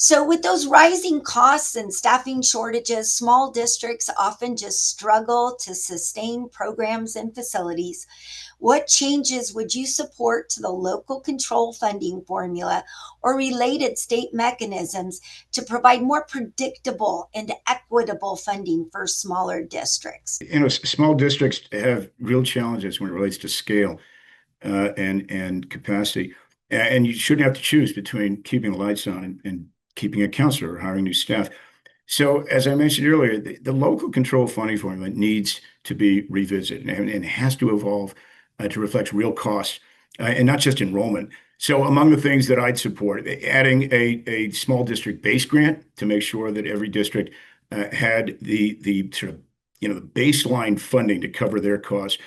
So, with those rising costs and staffing shortages, small districts often just struggle to sustain programs and facilities. What changes would you support to the local control funding formula or related state mechanisms to provide more predictable and equitable funding for smaller districts? Small districts have real challenges when it relates to scale and capacity. And you shouldn't have to choose between keeping the lights on and keeping a counselor or hiring new staff. So, as I mentioned earlier, the local control funding formula needs to be revisited and has to evolve to reflect real costs and not just enrollment. So, among the things that I'd support, adding a small district base grant to make sure that every district had the sort of the baseline funding to cover their costs,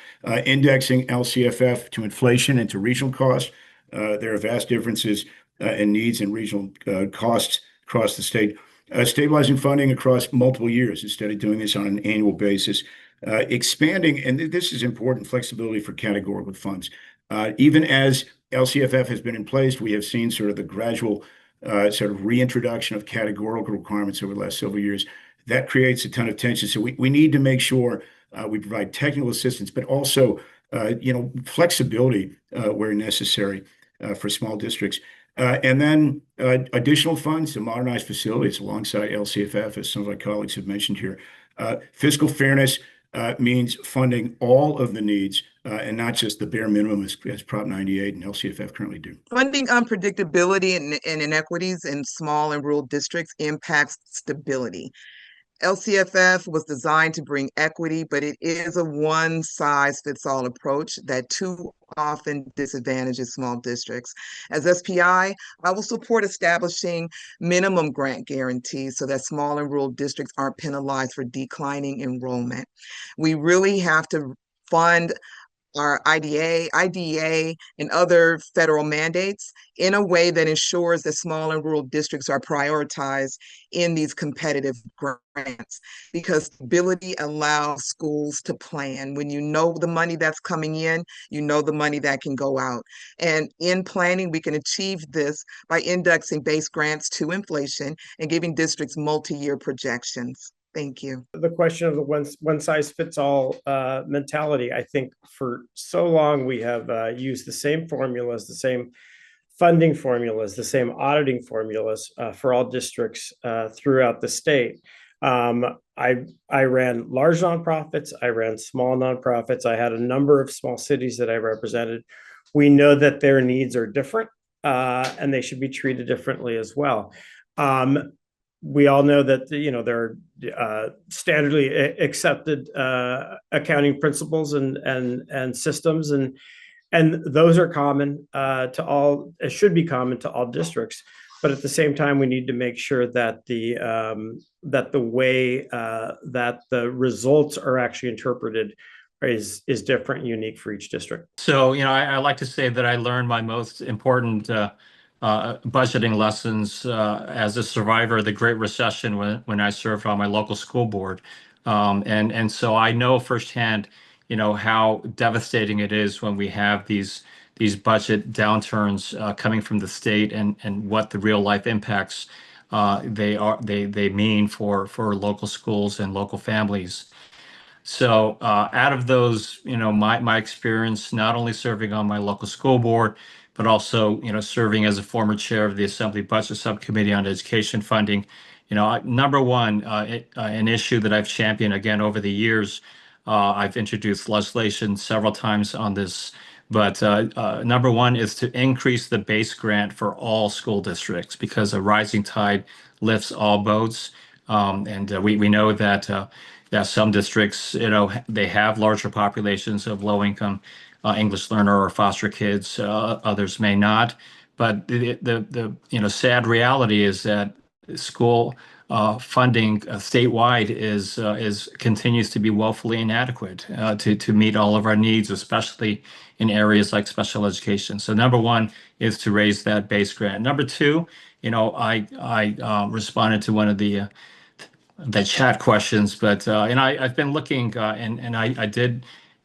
indexing LCFF to inflation and to regional costs. There are vast differences in needs and regional costs across the state. Stabilizing funding across multiple years instead of doing this on an annual basis. Expanding, and this is important, flexibility for categorical funds. Even as LCFF has been in place, we have seen sort of the gradual sort of reintroduction of categorical requirements over the last several years. That creates a ton of tension. So we need to make sure we provide technical assistance, but also flexibility where necessary for small districts. And then additional funds to modernize facilities alongside LCFF, as some of my colleagues have mentioned here. Fiscal fairness means funding all of the needs and not just the bare minimum as Prop 98 and LCFF currently do. Funding unpredictability and inequities in small and rural districts impacts stability. LCFF was designed to bring equity, but it is a one-size-fits-all approach that too often disadvantages small districts. As SPI, I will support establishing minimum grant guarantees so that small and rural districts aren't penalized for declining enrollment. We really have to fund our IDEA, and other federal mandates in a way that ensures that small and rural districts are prioritized in these competitive grants, because stability allows schools to plan. When you know the money that's coming in, you know the money that can go out. And in planning, we can achieve this by indexing base grants to inflation and giving districts multi-year projections. Thank you. The question of the one size fits all mentality, I think for so long we have used the same formulas, the same funding formulas, the same auditing formulas for all districts throughout the state. I ran large nonprofits, I ran small nonprofits, I had a number of small cities that I represented. We know that their needs are different and they should be treated differently as well. We all know that there are standardly accepted accounting principles and systems, and those are common to all. It should be common to all districts. But at the same time, we need to make sure that the way that the results are actually interpreted is different and unique for each district. So I like to say that I learned my most important budgeting lessons as a survivor of the Great Recession when I served on my local school board. And so I know firsthand, how devastating it is when we have these budget downturns coming from the state and what the real life impacts they mean for local schools and local families. So out of those, my experience, not only serving on my local school board, but also, serving as a former chair of the Assembly Budget Subcommittee on Education Funding. Number one, an issue that I've championed again over the years. I've introduced legislation several times on this, but number one is to increase the base grant for all school districts, because a rising tide lifts all boats. And we know that some districts, they have larger populations of low-income English learner or foster kids. Others may not. But the sad reality is that school funding statewide is continues to be woefully inadequate to meet all of our needs, especially in areas like special education. So number one is to raise that base grant. Number two, I responded to one of the chat questions, but I've been looking and I did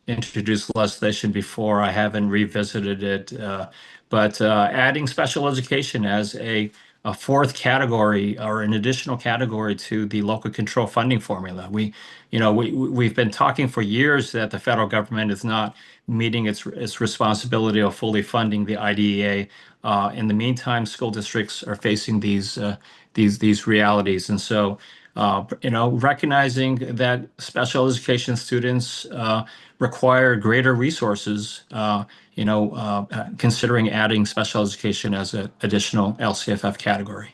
introduce legislation before. I haven't revisited it, but adding special education as a a fourth category or an additional category to the local control funding formula. We've been talking for years that the federal government is not meeting its responsibility of fully funding the IDEA. In the meantime, school districts are facing these realities, and so recognizing that special education students require greater resources. Considering adding special education as an additional LCFF category.